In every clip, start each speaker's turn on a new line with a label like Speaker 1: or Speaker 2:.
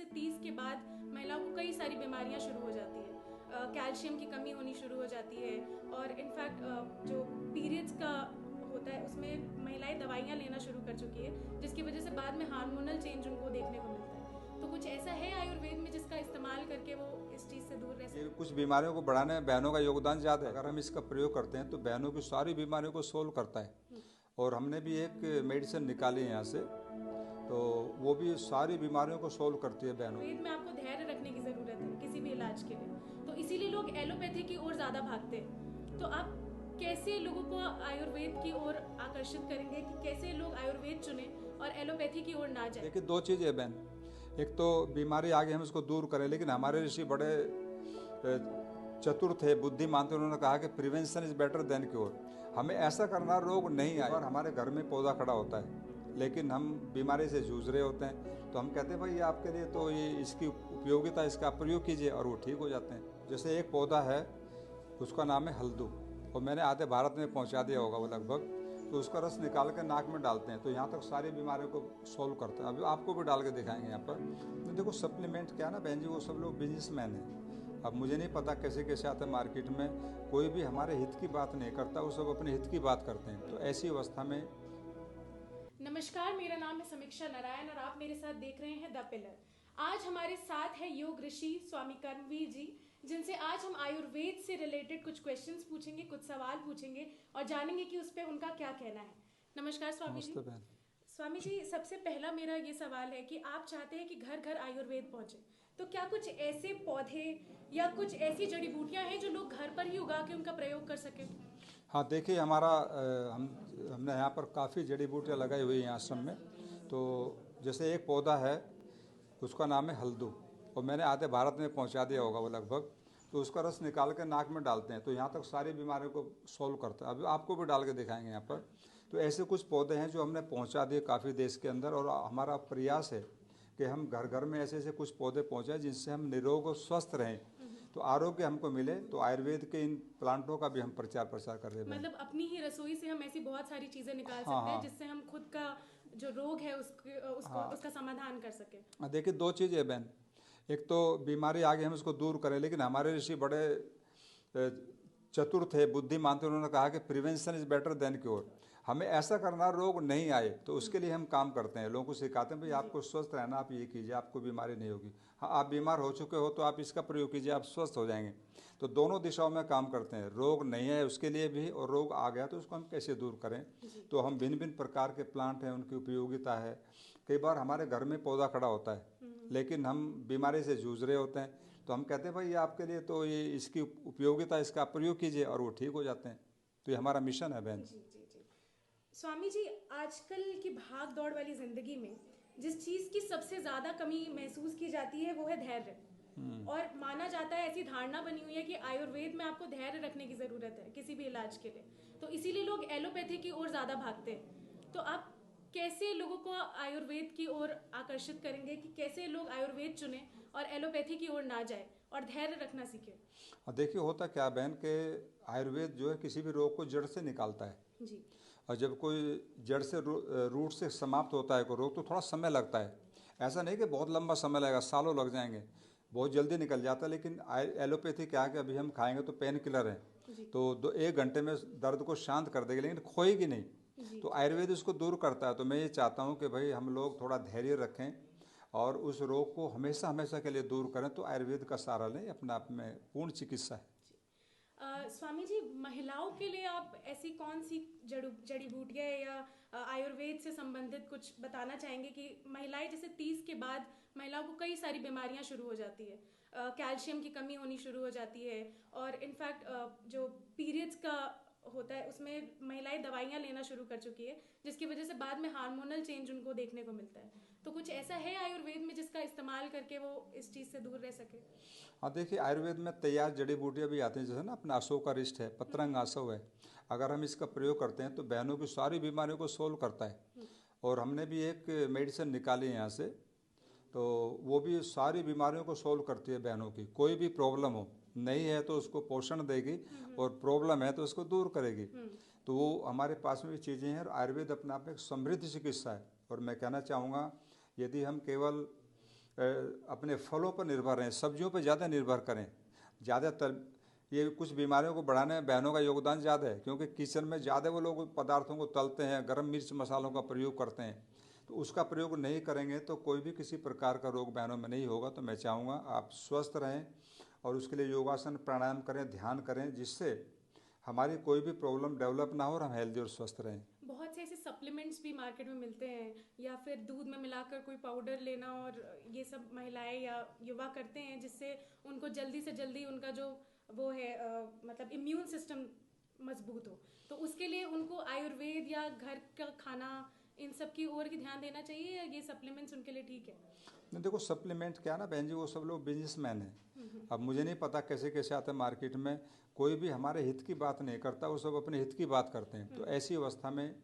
Speaker 1: जैसे 30 के बाद महिलाओं को कई सारी बीमारियां शुरू हो जाती है। कैल्शियम की कमी होनी शुरू हो जाती है और इनफैक्ट जो पीरियड्स का होता है उसमें महिलाएं दवाइयां लेना शुरू कर चुकी है, जिसकी वजह से बाद में हार्मोनल चेंज उनको देखने को मिलता है। तो कुछ ऐसा है आयुर्वेद में जिसका इस्तेमाल करके वो इस चीज़ से दूर रह
Speaker 2: ये
Speaker 1: सके?
Speaker 2: कुछ बीमारियों को बढ़ाने में बहनों का योगदान ज़्यादा है। अगर हम इसका प्रयोग करते हैं तो बहनों की सारी बीमारियों को सोल्व करता है। और हमने भी एक मेडिसिन निकाली है यहाँ से, तो वो भी सारी बीमारियों को सोल्व करती है बहनों
Speaker 1: आयुर्वेद
Speaker 2: की।
Speaker 1: में आपको धैर्य रखने की ज़रूरत है किसी भी इलाज के लिए, तो इसीलिए लोग एलोपैथी की ओर ज़्यादा भागते हैं। तो आप कैसे लोगों को आयुर्वेद की ओर आकर्षित करेंगे कि कैसे लोग आयुर्वेद चुने और एलोपैथी की ओर ना जाए?
Speaker 2: देखिए, दो चीज़ है बहन। एक तो बीमारी आगे हम उसको दूर करें, लेकिन हमारे ऋषि बड़े चतुर थे, बुद्धिमान थे। उन्होंने कहा कि prevention is better than cure. हमें ऐसा करना रोग नहीं आए। और हमारे घर में पौधा खड़ा होता है, लेकिन हम बीमारी से जूझ रहे होते हैं, तो हम कहते हैं भाई ये आपके लिए तो ये इसकी उपयोगिता, इसका प्रयोग कीजिए, और वो ठीक हो जाते हैं। जैसे एक पौधा है, उसका नाम है हल्दू, और मैंने आधे भारत में पहुंचा दिया होगा वो लगभग। तो उसका रस निकाल कर नाक में डालते हैं, तो यहाँ तक सारी बीमारियों को सॉल्व करते हैं। अभी आपको भी डाल के दिखाएंगे यहाँ पर। तो देखो, सप्लीमेंट क्या है ना बहन जी, वो सब लोग बिजनेसमैन हैं। अब मुझे नहीं पता कैसे कैसे आते हैं मार्केट में, कोई भी हमारे हित की बात नहीं करता, वो सब अपने हित की बात करते हैं। तो ऐसी अवस्था में
Speaker 1: नमस्कार, मेरा नाम है समीक्षा नारायण और आप मेरे साथ देख रहे हैं द पिलर। आज हमारे साथ है योग ऋषि स्वामी कर्मवीर जी, जिनसे आज हम आयुर्वेद से रिलेटेड कुछ क्वेश्चंस पूछेंगे, कुछ सवाल पूछेंगे और जानेंगे कि उस पर उनका क्या कहना है। नमस्कार स्वामी जी।
Speaker 2: नमस्ते बहन।
Speaker 1: स्वामी जी, सबसे पहला मेरा ये सवाल है कि आप चाहते हैं कि घर घर आयुर्वेद पहुंचे, तो क्या कुछ ऐसे पौधे या कुछ ऐसी जड़ी बूटियां हैं जो लोग घर पर ही उगा के उनका प्रयोग कर सकें?
Speaker 2: हाँ, देखिए, हमने यहाँ पर काफ़ी जड़ी बूटियाँ लगाई हुई हैं आश्रम में। तो जैसे एक पौधा है, उसका नाम है हल्दू, और मैंने आधे भारत में पहुँचा दिया होगा वो लगभग। तो उसका रस निकाल कर नाक में डालते हैं, तो यहाँ तक सारी बीमारियों को सॉल्व करता है। अभी आपको भी डाल के दिखाएंगे यहाँ पर। तो ऐसे कुछ पौधे हैं जो हमने पहुँचा दिए काफ़ी देश के अंदर, और हमारा प्रयास है कि हम घर घर में ऐसे ऐसे कुछ पौधे पहुँचाएं जिनसे हम निरोग और स्वस्थ रहें, तो आरोग्य हमको मिले। तो आयुर्वेद के इन प्लांटों का भी हम प्रचार प्रसार कर रहे हैं।
Speaker 1: मतलब अपनी ही रसोई से हम ऐसी बहुत सारी चीजें निकाल
Speaker 2: हाँ,
Speaker 1: सकते हैं
Speaker 2: हाँ,
Speaker 1: जिससे हम खुद का जो रोग है उसका समाधान कर सके।
Speaker 2: देखिए, दो चीज़ है बहन। एक तो बीमारी आगे हम उसको दूर करें, लेकिन हमारे ऋषि बड़े चतुर थे, बुद्धिमान थे। उन्होंने कहा कि prevention is better than cure. हमें ऐसा करना रोग नहीं आए, तो उसके लिए हम काम करते हैं, लोगों को सिखाते हैं भाई आपको स्वस्थ रहना, आप ये कीजिए, आपको बीमारी नहीं होगी। हाँ, आप बीमार हो चुके हो तो आप इसका प्रयोग कीजिए, आप स्वस्थ हो जाएंगे। तो दोनों दिशाओं में काम करते हैं, रोग नहीं है उसके लिए भी, और रोग आ गया तो उसको हम कैसे दूर करें। तो हम भिन्न भिन्न प्रकार के प्लांट हैं, उनकी उपयोगिता है। कई बार हमारे घर में पौधा खड़ा होता है, लेकिन हम बीमारी से जूझ रहे होते हैं, तो हम कहते हैं भाई ये आपके लिए तो ये इसकी उपयोगिता, इसका प्रयोग कीजिए, और वो ठीक हो जाते हैं। तो ये हमारा मिशन है बहन।
Speaker 1: जी जी जी। स्वामी जी, आजकल की भाग दौड़ वाली जिंदगी में जिस चीज की सबसे ज्यादा कमी महसूस की जाती है वो है धैर्य। और माना जाता है, ऐसी धारणा बनी हुई है कि आयुर्वेद में आपको धैर्य रखने की जरूरत है किसी भी इलाज के लिए, तो इसीलिए लोग एलोपैथी की ओर ज्यादा भागते हैं। तो आप कैसे लोगों को आयुर्वेद की ओर आकर्षित करेंगे कि कैसे लोग आयुर्वेद चुने और एलोपैथी की ओर ना जाए और धैर्य रखना सीखे?
Speaker 2: और देखिए, होता क्या बहन के आयुर्वेद जो है किसी भी रोग को जड़ से निकालता है।
Speaker 1: जी
Speaker 2: और जब कोई जड़ से रूट से समाप्त होता है कोई रोग, तो थोड़ा समय लगता है। ऐसा नहीं कि बहुत लंबा समय लगेगा, सालों लग जाएंगे, बहुत जल्दी निकल जाता है। लेकिन एलोपैथी क्या है कि अभी हम खाएंगे तो पेन किलर है,
Speaker 1: जी
Speaker 2: तो 1 घंटे में दर्द को शांत कर देगी, लेकिन खोएगी नहीं।
Speaker 1: जी।
Speaker 2: तो आयुर्वेद उसको दूर करता है। तो मैं ये चाहता हूँ कि भाई हम लोग थोड़ा धैर्य रखें और उस रोग को हमेशा हमेशा के लिए दूर करें। तो आयुर्वेद का सहारा लें, अपने आप में पूर्ण चिकित्सा है।
Speaker 1: स्वामी जी, महिलाओं के लिए आप ऐसी कौन सी जड़ी बूटियां या आयुर्वेद से संबंधित कुछ बताना चाहेंगे कि महिलाएं जैसे 30 के बाद महिलाओं को कई सारी बीमारियां शुरू हो जाती है, कैल्शियम की कमी होनी शुरू हो जाती है और इनफैक्ट जो पीरियड्स का होता है उसमें महिलाएं दवाइयां लेना शुरू कर चुकी है, जिसकी वजह से बाद में हार्मोनल चेंज उनको देखने को मिलता है। तो कुछ ऐसा है आयुर्वेद में जिसका इस्तेमाल करके वो इस चीज़ से दूर रह सके?
Speaker 2: हाँ, देखिए, आयुर्वेद में तैयार जड़ी बूटियाँ भी आती हैं, जैसे ना अपना अशोक का रिष्ट है, पतरंग आसव है। अगर हम इसका प्रयोग करते हैं तो बहनों की सारी बीमारियों को सोल्व करता है। और हमने भी एक मेडिसिन निकाली है यहाँ से, तो वो भी सारी बीमारियों को सोल्व करती है बहनों की। कोई भी प्रॉब्लम हो, नहीं है तो उसको पोषण देगी, और प्रॉब्लम है तो उसको दूर करेगी। तो वो हमारे पास में भी चीज़ें हैं, और आयुर्वेद अपने आप में एक समृद्ध चिकित्सा है। और मैं कहना चाहूँगा, यदि हम केवल अपने फलों पर निर्भर रहें, सब्जियों पर ज़्यादा निर्भर करें। ज़्यादातर ये कुछ बीमारियों को बढ़ाने में बहनों का योगदान ज़्यादा है, क्योंकि किचन में ज़्यादा वो लोग पदार्थों को तलते हैं, गरम मिर्च मसालों का प्रयोग करते हैं। तो उसका प्रयोग नहीं करेंगे तो कोई भी किसी प्रकार का रोग बहनों में नहीं होगा। तो मैं चाहूँगा आप स्वस्थ रहें और उसके लिए योगासन प्राणायाम करें, ध्यान करें, जिससे हमारी कोई भी प्रॉब्लम डेवलप ना हो और हम हेल्दी और स्वस्थ रहें।
Speaker 1: बहुत से ऐसे सप्लीमेंट्स भी मार्केट में मिलते हैं, या फिर दूध में मिलाकर कोई पाउडर लेना, और ये सब महिलाएं या युवा करते हैं, जिससे उनको जल्दी से जल्दी उनका जो वो है मतलब इम्यून सिस्टम मजबूत हो। तो उसके लिए उनको आयुर्वेद या घर का खाना इन सब की ओर की ध्यान देना चाहिए, या ये सप्लीमेंट्स उनके लिए ठीक है?
Speaker 2: नहीं, देखो सप्लीमेंट क्या ना बहन जी, वो सब लोग बिजनेसमैन हैं। अब मुझे नहीं पता कैसे कैसे आते हैं मार्केट में, कोई भी हमारे हित की बात नहीं करता, वो सब अपने हित की बात करते हैं। तो ऐसी अवस्था में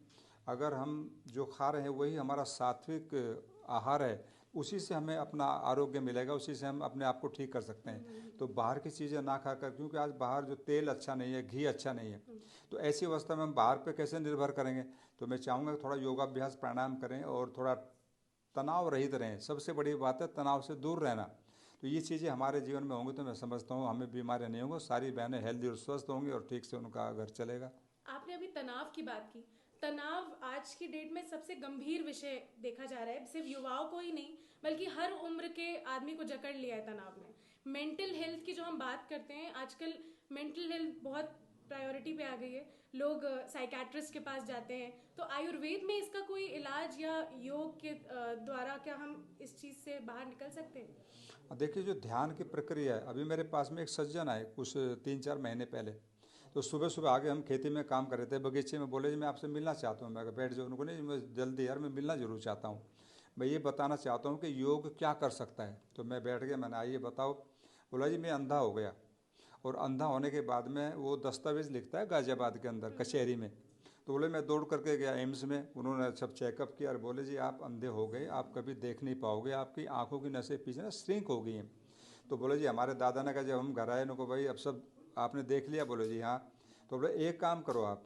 Speaker 2: अगर हम जो खा रहे हैं वही हमारा सात्विक आहार है, उसी से हमें अपना आरोग्य मिलेगा, उसी से हम अपने आप को ठीक कर सकते हैं। तो बाहर की चीज़ें ना खाकर, क्योंकि आज बाहर जो तेल अच्छा नहीं है, घी अच्छा नहीं है, तो ऐसी अवस्था में हम बाहर पे कैसे निर्भर करेंगे। तो मैं चाहूँगा थोड़ा योगाभ्यास प्राणायाम करें और थोड़ा तनाव रहित रहें। सबसे बड़ी बात है तनाव से दूर रहना। तो ये चीज़ें हमारे जीवन में होंगी तो मैं समझता हूँ हमें बीमारियाँ नहीं होंगी, सारी बहनें हेल्दी और स्वस्थ होंगी और ठीक से उनका घर चलेगा।
Speaker 1: आपने अभी तनाव की बात की। तनाव आज की डेट में सबसे गंभीर विषय देखा जा रहा है, सिर्फ युवाओं को ही नहीं बल्कि हर उम्र के आदमी को जकड़ लिया है तनाव ने। मेंटल हेल्थ की जो हम बात करते हैं, आजकल मेंटल हेल्थ बहुत प्रायोरिटी पे आ गई है। लोग साइकेट्रिस्ट के पास जाते हैं। तो आयुर्वेद में इसका कोई इलाज या योग के द्वारा क्या हम इस चीज़ से बाहर निकल सकते हैं?
Speaker 2: देखिए जो ध्यान की प्रक्रिया है, अभी मेरे पास में एक सज्जन आए कुछ 3-4 महीने पहले। तो सुबह सुबह आगे हम खेती में काम कर रहे थे, बगीचे में, बोले जी मैं आपसे मिलना चाहता हूँ। मैं कहा बैठ जाओ। उनको नहीं, मैं जल्दी यार मैं मिलना जरूर चाहता हूँ, मैं ये बताना चाहता हूँ कि योग क्या कर सकता है। तो मैं बैठ गया, मैंने आइए बताओ। बोला जी मैं अंधा हो गया, और अंधा होने के बाद में वो दस्तावेज़ लिखता है गाज़ियाबाद के अंदर कचहरी में। तो बोले मैं दौड़ करके गया एम्स में, उन्होंने सब चेकअप किया और बोले जी आप अंधे हो गए, आप कभी देख नहीं पाओगे, आपकी आंखों की नसें पीछे ना श्रिंक हो गई हैं। तो बोले जी हमारे दादा ने कहा जब हम घर आए उनको, भाई अब सब आपने देख लिया? बोले जी हाँ। तो बोले एक काम करो आप,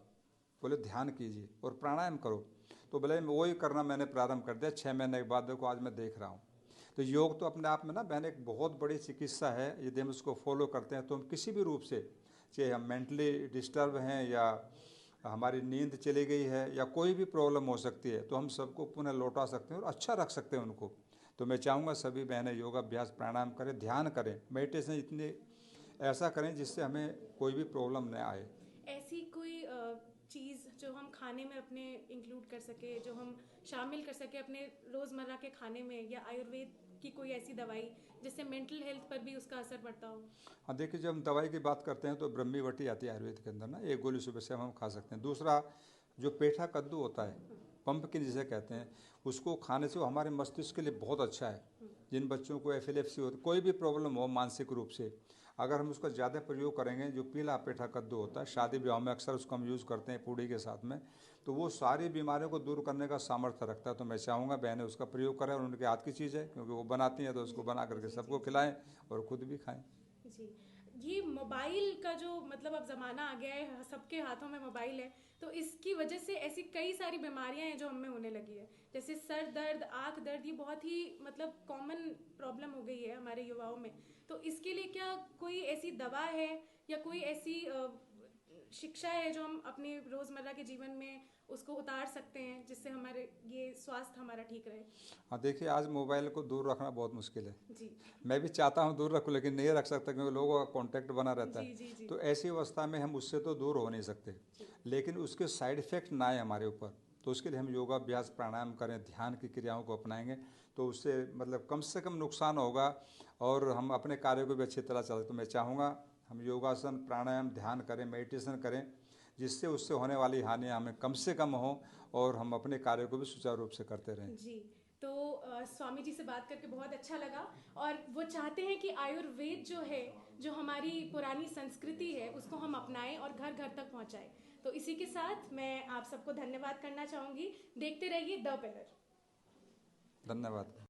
Speaker 2: बोले ध्यान कीजिए और प्राणायाम करो। तो बोले वही करना मैंने प्रारंभ कर दिया। 6 महीने के बाद देखो आज मैं देख रहा हूँ। तो योग तो अपने आप में ना बहन एक बहुत बड़ी चिकित्सा है। यदि हम उसको फॉलो करते हैं तो हम किसी भी रूप से, चाहे हम मेंटली डिस्टर्ब हैं या हमारी नींद चली गई है या कोई भी प्रॉब्लम हो सकती है, तो हम सबको पुनः लौटा सकते हैं और अच्छा रख सकते हैं उनको। तो मैं चाहूँगा सभी बहनें योगाभ्यास प्राणायाम करें, ध्यान करें, मेडिटेशन इतने ऐसा करें जिससे हमें कोई भी प्रॉब्लम न आए।
Speaker 1: ऐसी कोई चीज़ जो हम खाने में अपने इंक्लूड कर सके, जो हम शामिल कर सके अपने रोज़मर्रा के खाने में, या आयुर्वेद की कोई ऐसी दवाई जिससे मेंटल हेल्थ पर भी उसका असर पड़ता हो?
Speaker 2: हाँ देखिए, जब हम दवाई की बात करते हैं तो ब्रह्मी वटी आती है आयुर्वेद के अंदर ना, एक गोली सुबह से हम खा सकते हैं। दूसरा जो पेठा कद्दू होता है, पंपकिन जिसे कहते हैं, उसको खाने से वो हमारे मस्तिष्क के लिए बहुत अच्छा है। जिन बच्चों को एपिलेप्सी होती, कोई भी प्रॉब्लम हो मानसिक रूप से, अगर हम उसका ज़्यादा प्रयोग करेंगे, जो पीला पेठा कद्दू होता है, शादी ब्याह में अक्सर उसको हम यूज़ करते हैं पूड़ी के साथ में, तो वो सारी बीमारियों को दूर करने का सामर्थ्य रखता है। तो मैं चाहूँगा बहनें उसका प्रयोग करें, और उनके हाथ की चीज़ है क्योंकि वो बनाती हैं, तो उसको बना करके सबको खिलाएं और खुद भी खाएं।
Speaker 1: जी। ये मोबाइल का जो मतलब अब ज़माना आ गया है, सबके हाथों में मोबाइल है, तो इसकी वजह से ऐसी कई सारी बीमारियां हैं जो हमें होने लगी है, जैसे सर दर्द, आँख दर्द। ये बहुत ही मतलब कॉमन प्रॉब्लम हो गई है हमारे युवाओं में। तो इसके लिए क्या कोई ऐसी दवा है या कोई ऐसी शिक्षा है जो हम अपने रोज़मर्रा के जीवन में उसको उतार सकते हैं, जिससे हमारे ये स्वास्थ्य हमारा ठीक रहे?
Speaker 2: हाँ देखिए, आज मोबाइल को दूर रखना बहुत मुश्किल है।
Speaker 1: जी
Speaker 2: मैं भी चाहता हूँ दूर रखूँ, लेकिन नहीं रख सकता क्योंकि लोगों का कांटेक्ट बना रहता
Speaker 1: जी
Speaker 2: है।
Speaker 1: जी जी
Speaker 2: तो ऐसी अवस्था में हम उससे तो दूर हो नहीं सकते,
Speaker 1: जी।
Speaker 2: लेकिन उसके साइड इफ़ेक्ट ना आए हमारे ऊपर। तो उसके लिए हम योगाभ्यास प्राणायाम करें, ध्यान की क्रियाओं को अपनाएंगे, तो उससे मतलब कम से कम नुकसान होगा और हम अपने कार्यों को भी अच्छी तरह चल। तो मैं चाहूँगा हम योगासन, प्राणायाम, ध्यान करें, मेडिटेशन करें, जिससे उससे होने वाली हानियाँ हमें कम से कम हो और हम अपने कार्यों को भी सुचारू रूप से करते रहें।
Speaker 1: जी। तो स्वामी जी से बात करके बहुत अच्छा लगा, और वो चाहते हैं कि आयुर्वेद जो है, जो हमारी पुरानी संस्कृति है, उसको हम अपनाएं और घर घर तक पहुंचाएं। तो इसी के साथ मैं आप सबको धन्यवाद करना चाहूँगी। देखते रहिए द पिलर।
Speaker 2: धन्यवाद।